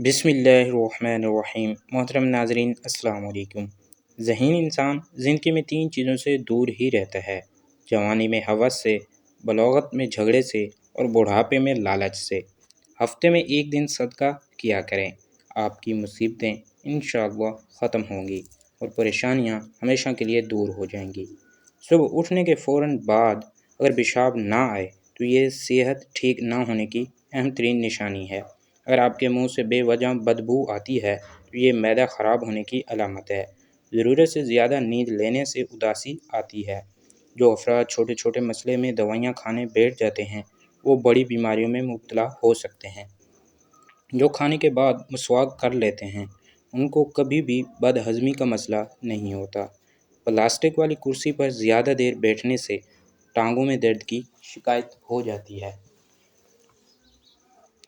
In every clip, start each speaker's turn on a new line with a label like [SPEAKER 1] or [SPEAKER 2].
[SPEAKER 1] بسم اللہ الرحمن الرحیم۔ محترم ناظرین السلام علیکم۔ ذہین انسان زندگی میں تین چیزوں سے دور ہی رہتا ہے: جوانی میں ہوس سے، بلوغت میں جھگڑے سے اور بڑھاپے میں لالچ سے۔ ہفتے میں ایک دن صدقہ کیا کریں، آپ کی مصیبتیں انشاءاللہ ختم ہوں گی اور پریشانیاں ہمیشہ کے لیے دور ہو جائیں گی۔ صبح اٹھنے کے فوراً بعد اگر پیشاب نہ آئے تو یہ صحت ٹھیک نہ ہونے کی اہم ترین نشانی ہے۔ اگر آپ کے منہ سے بے وجہ بدبو آتی ہے تو یہ معدہ خراب ہونے کی علامت ہے۔ ضرورت سے زیادہ نیند لینے سے اداسی آتی ہے۔ جو افراد چھوٹے چھوٹے مسئلے میں دوائیاں کھانے بیٹھ جاتے ہیں وہ بڑی بیماریوں میں مبتلا ہو سکتے ہیں۔ جو کھانے کے بعد مسواک کر لیتے ہیں ان کو کبھی بھی بد ہضمی کا مسئلہ نہیں ہوتا۔ پلاسٹک والی کرسی پر زیادہ دیر بیٹھنے سے ٹانگوں میں درد کی شکایت ہو جاتی ہے۔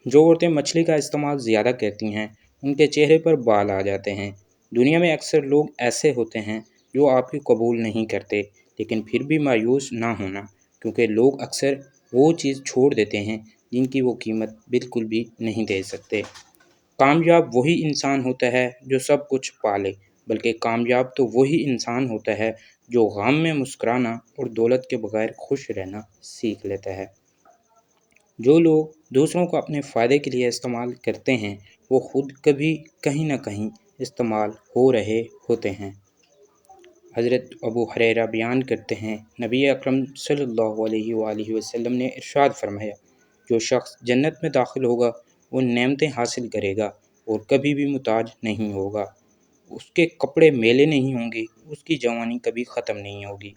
[SPEAKER 1] جو عورتیں مچھلی کا استعمال زیادہ کرتی ہیں ان کے چہرے پر بال آ جاتے ہیں۔ دنیا میں اکثر لوگ ایسے ہوتے ہیں جو آپ کی قبول نہیں کرتے، لیکن پھر بھی مایوس نہ ہونا، کیونکہ لوگ اکثر وہ چیز چھوڑ دیتے ہیں جن کی وہ قیمت بالکل بھی نہیں دے سکتے۔ کامیاب وہی انسان ہوتا ہے جو سب کچھ پالے، بلکہ کامیاب تو وہی انسان ہوتا ہے جو غم میں مسکرانا اور دولت کے بغیر خوش رہنا سیکھ لیتا ہے۔ جو لوگ دوسروں کو اپنے فائدے کے لیے استعمال کرتے ہیں وہ خود کبھی کہیں نہ کہیں استعمال ہو رہے ہوتے ہیں۔ حضرت ابو ہریرہ بیان کرتے ہیں، نبی اکرم صلی اللہ علیہ وآلہ وسلم نے ارشاد فرمایا، جو شخص جنت میں داخل ہوگا وہ نعمتیں حاصل کرے گا اور کبھی بھی محتاج نہیں ہوگا۔ اس کے کپڑے میلے نہیں ہوں گے، اس کی جوانی کبھی ختم نہیں ہوگی۔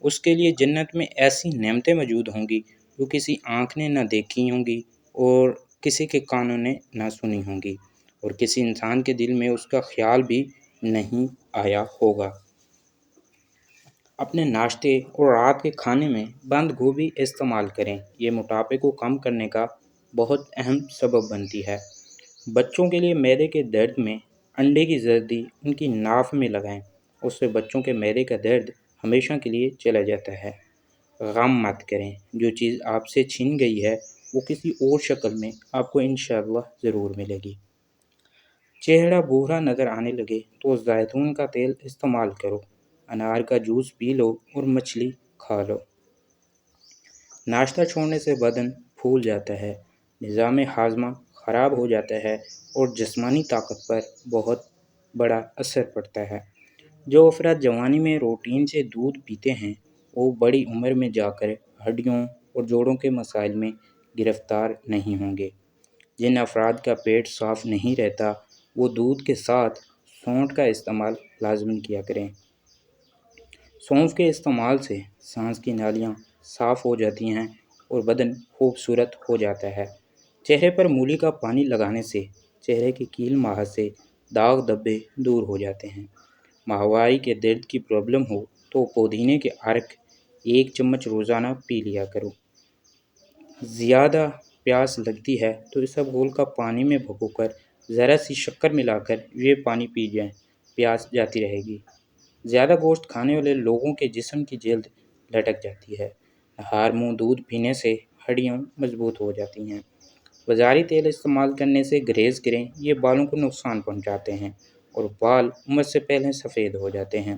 [SPEAKER 1] اس کے لیے جنت میں ایسی نعمتیں موجود ہوں گی جو کسی آنکھ نے نہ دیکھی ہوں گی اور کسی کے کانوں نے نہ سنی ہوں گی اور کسی انسان کے دل میں اس کا خیال بھی نہیں آیا ہوگا۔ اپنے ناشتے اور رات کے کھانے میں بند گوبھی استعمال کریں، یہ موٹاپے کو کم کرنے کا بہت اہم سبب بنتی ہے۔ بچوں کے لیے معدے کے درد میں انڈے کی زردی ان کی ناف میں لگائیں، اس سے بچوں کے معدے کا درد ہمیشہ کے لیے چلا جاتا ہے۔ غم مت کریں، جو چیز آپ سے چھن گئی ہے وہ کسی اور شکل میں آپ کو انشاءاللہ ضرور ملے گی۔ چہرہ بھورا نظر آنے لگے تو زیتون کا تیل استعمال کرو، انار کا جوس پی لو اور مچھلی کھا لو۔ ناشتہ چھوڑنے سے بدن پھول جاتا ہے، نظام ہاضمہ خراب ہو جاتا ہے اور جسمانی طاقت پر بہت بڑا اثر پڑتا ہے۔ جو افراد جوانی میں روٹین سے دودھ پیتے ہیں وہ بڑی عمر میں جا کر ہڈیوں اور جوڑوں کے مسائل میں گرفتار نہیں ہوں گے۔ جن افراد کا پیٹ صاف نہیں رہتا وہ دودھ کے ساتھ سونٹ کا استعمال لازماً کیا کریں۔ سونف کے استعمال سے سانس کی نالیاں صاف ہو جاتی ہیں اور بدن خوبصورت ہو جاتا ہے۔ چہرے پر مولی کا پانی لگانے سے چہرے کے کیل ماہ سے داغ دھبے دور ہو جاتے ہیں۔ ماہواری کے درد کی پرابلم ہو تو پودینے کے عرق 1 چمچ روزانہ پی لیا کرو۔ زیادہ پیاس لگتی ہے تو اسبگول کا پانی میں بھگو کر ذرا سی شکر ملا کر یہ پانی پی جائیں، پیاس جاتی رہے گی۔ زیادہ گوشت کھانے والے لوگوں کے جسم کی جلد لٹک جاتی ہے۔ نہار منہ دودھ پینے سے ہڈیاں مضبوط ہو جاتی ہیں۔ وزاری تیل استعمال کرنے سے گریز کریں، یہ بالوں کو نقصان پہنچاتے ہیں اور بال عمر سے پہلے سفید ہو جاتے ہیں۔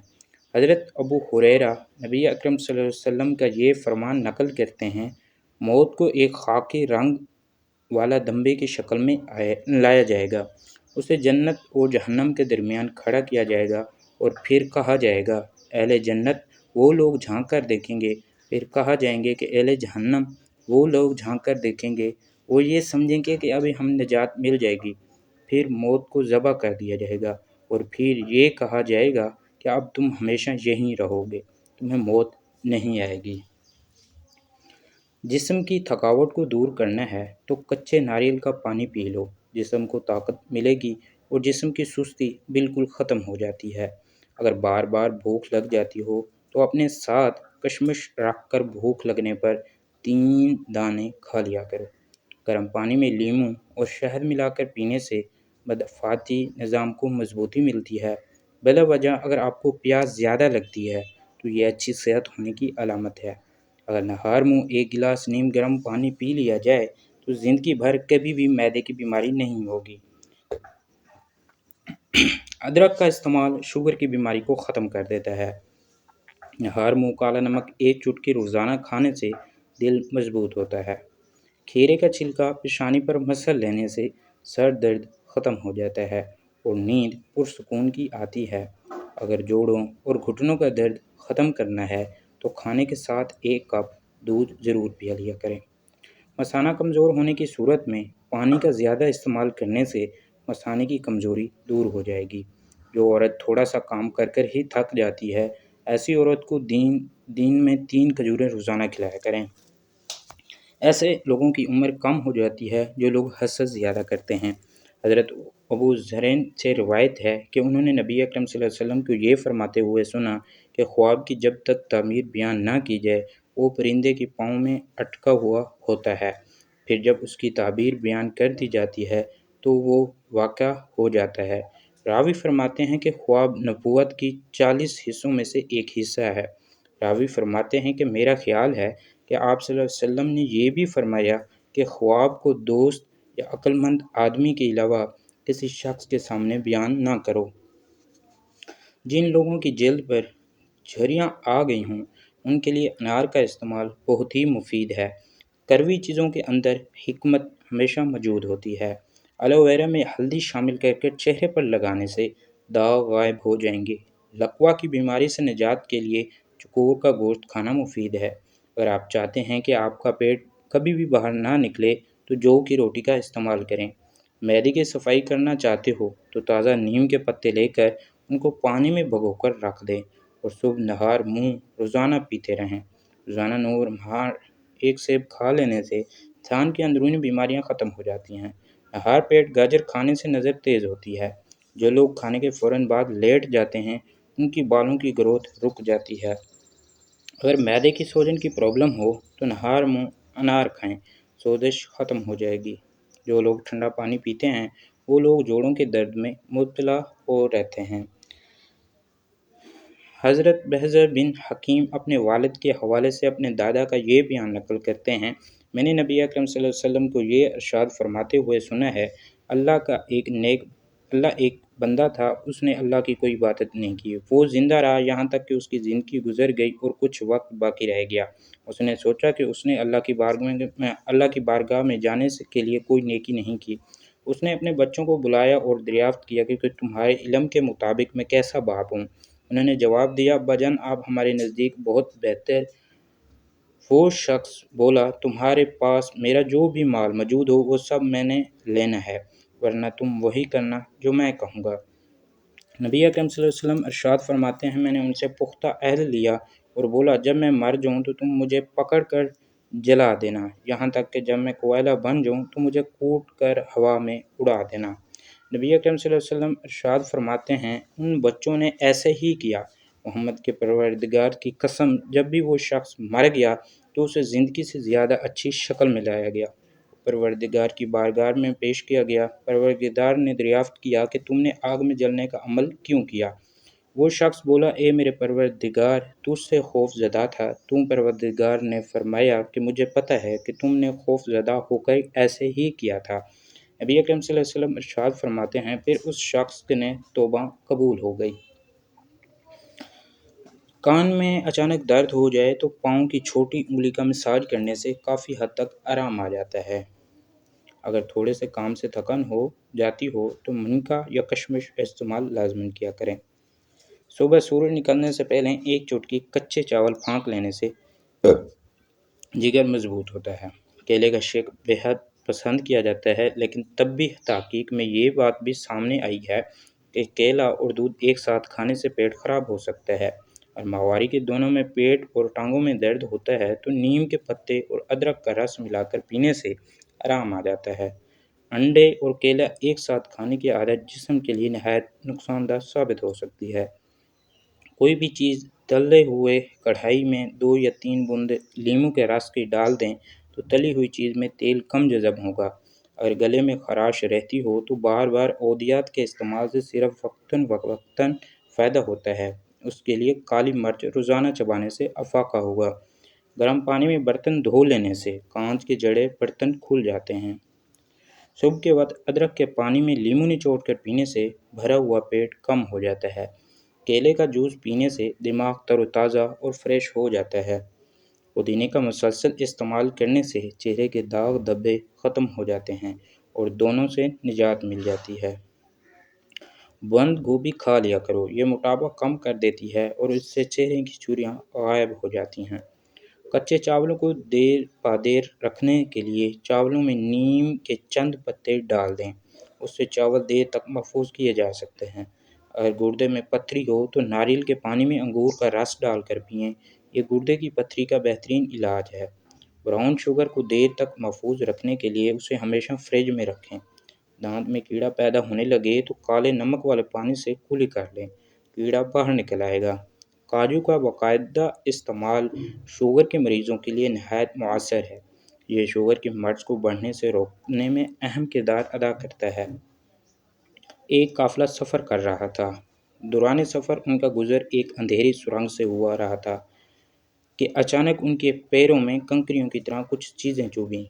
[SPEAKER 1] حضرت ابو ہریرہ نبی اکرم صلی اللہ علیہ وسلم کا یہ فرمان نقل کرتے ہیں، موت کو ایک خاکی رنگ والا دمبے کی شکل میں لایا جائے گا، اسے جنت اور جہنم کے درمیان کھڑا کیا جائے گا اور پھر کہا جائے گا اہل جنت وہ لوگ جھانک کر دیکھیں گے، پھر کہا جائیں گے کہ اہل جہنم وہ لوگ جھانک کر دیکھیں گے، وہ یہ سمجھیں گے کہ ابھی ہم نجات مل جائے گی۔ پھر موت کو ذبح کر دیا جائے گا اور پھر یہ کہا جائے گا کہ اب تم ہمیشہ یہیں رہو گے، تمہیں موت نہیں آئے گی۔ جسم کی تھکاوٹ کو دور کرنا ہے تو کچے ناریل کا پانی پی لو، جسم کو طاقت ملے گی اور جسم کی سستی بالکل ختم ہو جاتی ہے۔ اگر بار بار بھوک لگ جاتی ہو تو اپنے ساتھ کشمش رکھ کر بھوک لگنے پر 3 دانے کھا لیا کرو۔ گرم پانی میں لیموں اور شہد ملا کر پینے سے مدافعتی نظام کو مضبوطی ملتی ہے۔ بلا وجہ اگر آپ کو پیاس زیادہ لگتی ہے تو یہ اچھی صحت ہونے کی علامت ہے۔ اگر نہار منہ 1 گلاس نیم گرم پانی پی لیا جائے تو زندگی بھر کبھی بھی معدے کی بیماری نہیں ہوگی۔ ادرک کا استعمال شوگر کی بیماری کو ختم کر دیتا ہے۔ ہر منہ کالا نمک ایک چٹکی روزانہ کھانے سے دل مضبوط ہوتا ہے۔ کھیرے کا چھلکا پیشانی پر مسل لینے سے سر درد ختم ہو جاتا ہے اور نیند پرسکون کی آتی ہے۔ اگر جوڑوں اور گھٹنوں کا درد ختم کرنا ہے تو کھانے کے ساتھ ایک کپ دودھ ضرور پیا لیا کریں۔ مثانہ کمزور ہونے کی صورت میں پانی کا زیادہ استعمال کرنے سے مثانے کی کمزوری دور ہو جائے گی۔ جو عورت تھوڑا سا کام کر کر ہی تھک جاتی ہے، ایسی عورت کو دن میں 3 کھجوریں روزانہ کھلایا کریں۔ ایسے لوگوں کی عمر کم ہو جاتی ہے جو لوگ حسد زیادہ کرتے ہیں۔ حضرت ابو ذرین سے روایت ہے کہ انہوں نے نبی اکرم صلی اللہ علیہ وسلم کو یہ فرماتے ہوئے سنا کہ خواب کی جب تک تعبیر بیان نہ کی جائے وہ پرندے کے پاؤں میں اٹکا ہوا ہوتا ہے، پھر جب اس کی تعبیر بیان کر دی جاتی ہے تو وہ واقع ہو جاتا ہے۔ راوی فرماتے ہیں کہ خواب نبوت کی 40 حصوں میں سے ایک حصہ ہے۔ راوی فرماتے ہیں کہ میرا خیال ہے کہ آپ صلی اللہ علیہ وسلم نے یہ بھی فرمایا کہ خواب کو دوست یا عقل مند آدمی کے علاوہ کسی شخص کے سامنے بیان نہ کرو۔ جن لوگوں کی جلد پر جھریاں آ گئی ہوں ان کے لیے انار کا استعمال بہت ہی مفید ہے۔ کڑوی چیزوں کے اندر حکمت ہمیشہ موجود ہوتی ہے۔ ایلو ویرا میں ہلدی شامل کر کے چہرے پر لگانے سے داغ غائب ہو جائیں گے۔ لکوا کی بیماری سے نجات کے لیے چکور کا گوشت کھانا مفید ہے۔ اگر آپ چاہتے ہیں کہ آپ کا پیٹ کبھی بھی باہر نہ نکلے تو جو کی روٹی کا استعمال کریں۔ معدے کی صفائی کرنا چاہتے ہو تو تازہ نیم کے پتے لے کر ان کو پانی میں بھگو کر رکھ دیں اور صبح نہار منہ روزانہ پیتے رہیں۔ روزانہ نہار ایک سیب کھا لینے سے انسان کی اندرونی بیماریاں ختم ہو جاتی ہیں۔ نہار پیٹ گاجر کھانے سے نظر تیز ہوتی ہے۔ جو لوگ کھانے کے فوراً بعد لیٹ جاتے ہیں ان کی بالوں کی گروتھ رک جاتی ہے۔ اگر معدے کی سوجن کی پرابلم ہو تو نہار منہ انار کھائیں، سوزش ختم ہو جائے گی۔ جو لوگ ٹھنڈا پانی پیتے ہیں وہ لوگ جوڑوں کے درد میں مبتلا ہو رہتے ہیں۔ حضرت بحر بن حکیم اپنے والد کے حوالے سے اپنے دادا کا یہ بیان نقل کرتے ہیں، میں نے نبی اکرم صلی اللہ علیہ وسلم کو یہ ارشاد فرماتے ہوئے سنا ہے، اللہ ایک بندہ تھا، اس نے اللہ کی کوئی عبادت نہیں کی۔ وہ زندہ رہا یہاں تک کہ اس کی زندگی گزر گئی اور کچھ وقت باقی رہ گیا۔ اس نے سوچا کہ اس نے اللہ کی بارگاہ میں جانے کے لیے کوئی نیکی نہیں کی۔ اس نے اپنے بچوں کو بلایا اور دریافت کیا کہ تمہارے علم کے مطابق میں کیسا باپ ہوں؟ انہوں نے جواب دیا، ابا جان آپ ہمارے نزدیک بہت بہتر۔ وہ شخص بولا، تمہارے پاس میرا جو بھی مال موجود ہو وہ سب میں نے لینا ہے، ورنہ تم وہی کرنا جو میں کہوں گا۔ نبی اکرم صلی اللہ علیہ وسلم ارشاد فرماتے ہیں، میں نے ان سے پختہ عہد لیا اور بولا جب میں مر جاؤں تو تم مجھے پکڑ کر جلا دینا، یہاں تک کہ جب میں کوئلہ بن جاؤں تو مجھے کوٹ کر ہوا میں اڑا دینا۔ نبی اکرم صلی اللہ علیہ وسلم ارشاد فرماتے ہیں، ان بچوں نے ایسے ہی کیا۔ محمد کے پروردگار کی قسم، جب بھی وہ شخص مر گیا تو اسے زندگی سے زیادہ اچھی شکل میں لایا گیا، پروردگار کی بارگاہ میں پیش کیا گیا۔ پروردگار نے دریافت کیا کہ تم نے آگ میں جلنے کا عمل کیوں کیا؟ وہ شخص بولا، اے میرے پروردگار، تجھ سے خوف زدہ تھا۔ پروردگار نے فرمایا کہ مجھے پتہ ہے کہ تم نے خوف زدہ ہو کر ایسے ہی کیا تھا۔ نبی اکرم صلی اللہ علیہ وسلم ارشاد فرماتے ہیں، پھر اس شخص نے توبہ قبول ہو گئی۔ کان میں اچانک درد ہو جائے تو پاؤں کی چھوٹی انگلی کا مساج کرنے سے کافی حد تک آرام آ جاتا ہے۔ اگر تھوڑے سے کام سے تھکن ہو جاتی ہو تو منکا یا کشمش کا استعمال لازماً کیا کریں۔ صبح سورج نکلنے سے پہلے ایک چٹکی کچے چاول پھونک لینے سے جگر مضبوط ہوتا ہے۔ کیلے کا شیک بہت پسند کیا جاتا ہے، لیکن تب بھی تحقیق میں یہ بات بھی سامنے آئی ہے کہ کیلا اور دودھ ایک ساتھ کھانے سے پیٹ خراب ہو سکتا ہے۔ اور ماہواری کے دونوں میں پیٹ اور ٹانگوں میں درد ہوتا ہے تو نیم کے پتے اور ادرک کا رس ملا کر پینے سے آرام آ جاتا ہے۔ انڈے اور کیلا ایک ساتھ کھانے کی عادت جسم کے لیے نہایت نقصان دہ ثابت ہو سکتی ہے۔ کوئی بھی چیز تلے ہوئے کڑھائی میں 2 یا 3 بوند لیموں کے رس کی ڈال دیں تو تلی ہوئی چیز میں تیل کم جذب ہوگا۔ اگر گلے میں خراش رہتی ہو تو بار بار ادویات کے استعمال سے صرف وقتاً فائدہ ہوتا ہے، اس کے لیے کالی مرچ روزانہ چبانے سے افاقہ ہوگا۔ گرم پانی میں برتن دھو لینے سے کانچ کے جڑے برتن کھل جاتے ہیں۔ صبح کے وقت ادرک کے پانی میں لیمو نچوڑ کر پینے سے بھرا ہوا پیٹ کم ہو جاتا ہے۔ کیلے کا جوس پینے سے دماغ تر و تازہ اور فریش ہو جاتا ہے۔ پودینے کا مسلسل استعمال کرنے سے چہرے کے داغ دھبے ختم ہو جاتے ہیں اور دونوں سے نجات مل جاتی ہے۔ بند گوبھی کھا لیا کرو، یہ موٹاپا کم کر دیتی ہے اور اس سے چہرے کی جھریاں غائب ہو جاتی ہیں۔ کچے چاولوں کو دیر پا دیر رکھنے کے لیے چاولوں میں نیم کے چند پتے ڈال دیں، اس سے چاول دیر تک محفوظ کیے جا سکتے ہیں۔ اگر گردے میں پتھری ہو تو ناریل کے پانی میں انگور کا رس ڈال کر پئیں، یہ گردے کی پتھری کا بہترین علاج ہے۔ براؤن شوگر کو دیر تک محفوظ رکھنے کے لیے اسے ہمیشہ فریج میں رکھیں۔ دانت میں کیڑا پیدا ہونے لگے تو کالے نمک والے پانی سے کلی کر لیں، کیڑا باہر نکل آئے گا۔ کاجو کا باقاعدہ استعمال شوگر کے مریضوں کے لیے نہایت مؤثر ہے، یہ شوگر کے مرض کو بڑھنے سے روکنے میں اہم کردار ادا کرتا ہے۔ ایک قافلہ سفر کر رہا تھا۔ دوران سفر ان کا گزر ایک اندھیری سرنگ سے ہوا رہا تھا کہ اچانک ان کے پیروں میں کنکریوں کی طرح کچھ چیزیں چبھیں۔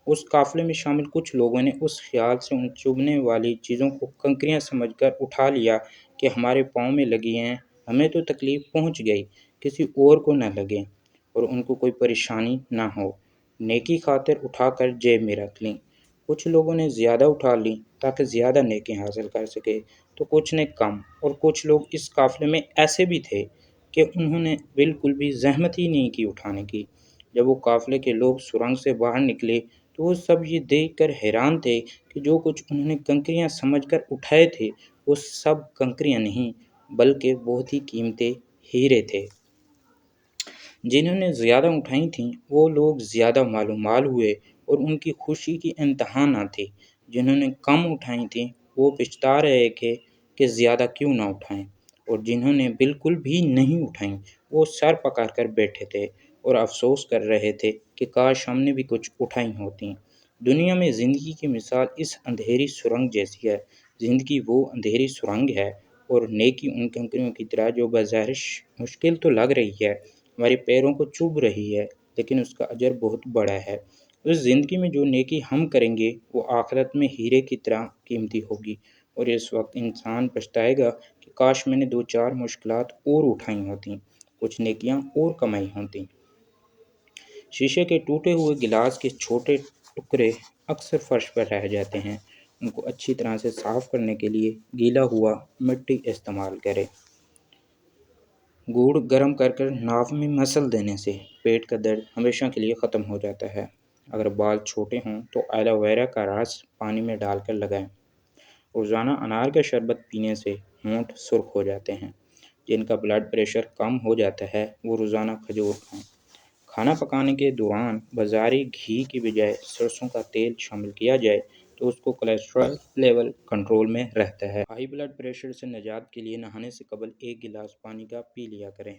[SPEAKER 1] اس قافلے میں شامل کچھ لوگوں نے اس خیال سے ان چبھنے والی چیزوں کو کنکریاں سمجھ کر اٹھا لیا کہ ہمارے پاؤں میں لگی ہیں، ہمیں تو تکلیف پہنچ گئی، کسی اور کو نہ لگے اور ان کو کوئی پریشانی نہ ہو۔ نیکی خاطر اٹھا کر جیب میں رکھ لیں۔ کچھ لوگوں نے زیادہ اٹھا لیں تاکہ زیادہ نیکی حاصل کر سکے تو کچھ نے کم، اور کچھ لوگ اس قافلے میں ایسے بھی تھے کہ انہوں نے بالکل بھی زحمت ہی نہیں کی اٹھانے کی۔ جب وہ قافلے کے لوگ سرنگ سے باہر نکلے تو وہ سب یہ دیکھ کر حیران تھے کہ جو کچھ انہوں نے کنکریاں سمجھ کر اٹھائے تھے وہ سب کنکریاں نہیں بلکہ بہت ہی قیمتی ہیرے تھے۔ جنہوں نے زیادہ اٹھائی تھیں وہ لوگ زیادہ مال ہوئے اور ان کی خوشی کی انتہا نہ تھی۔ جنہوں نے کم اٹھائی تھیں وہ پچھتا رہے کہ زیادہ کیوں نہ اٹھائیں، اور جنہوں نے بالکل بھی نہیں اٹھائیں وہ سر پکڑ کر بیٹھے تھے اور افسوس کر رہے تھے کہ کاش ہم نے بھی کچھ اٹھائی ہوتیں۔ دنیا میں زندگی کی مثال اس اندھیری سرنگ جیسی ہے۔ زندگی وہ اندھیری سرنگ ہے اور نیکی ان کنکریوں کی طرح جو بظاہر مشکل تو لگ رہی ہے، ہمارے پیروں کو چبھ رہی ہے، لیکن اس کا اجر بہت بڑا ہے۔ اس زندگی میں جو نیکی ہم کریں گے وہ آخرت میں ہیرے کی طرح قیمتی ہوگی، اور اس وقت انسان پچھتائے گا کہ کاش میں نے 2-4 مشکلات اور اٹھائی ہوتیں، کچھ نیکیاں اور کمائی ہوتیں۔ شیشے کے ٹوٹے ہوئے گلاس کے چھوٹے ٹکڑے اکثر فرش پر رہ جاتے ہیں، ان کو اچھی طرح سے صاف کرنے کے لیے گیلا ہوا مٹی استعمال کریں۔ گڑ گرم کر ناف میں مسل دینے سے پیٹ کا درد ہمیشہ کے لیے ختم ہو جاتا ہے۔ اگر بال چھوٹے ہوں تو ایلو ویرا کا رس پانی میں ڈال کر لگائیں۔ روزانہ انار کا شربت پینے سے ہونٹ سرخ ہو جاتے ہیں۔ جن کا بلڈ پریشر کم ہو جاتا ہے وہ روزانہ کھجور کھائیں۔ کھانا پکانے کے دوران بازاری گھی کی بجائے سرسوں کا تیل شامل کیا جائے تو اس کو کولیسٹرول لیول کنٹرول میں رہتا ہے۔ ہائی بلڈ پریشر سے نجات کے لیے نہانے سے قبل 1 گلاس پانی کا پی لیا کریں۔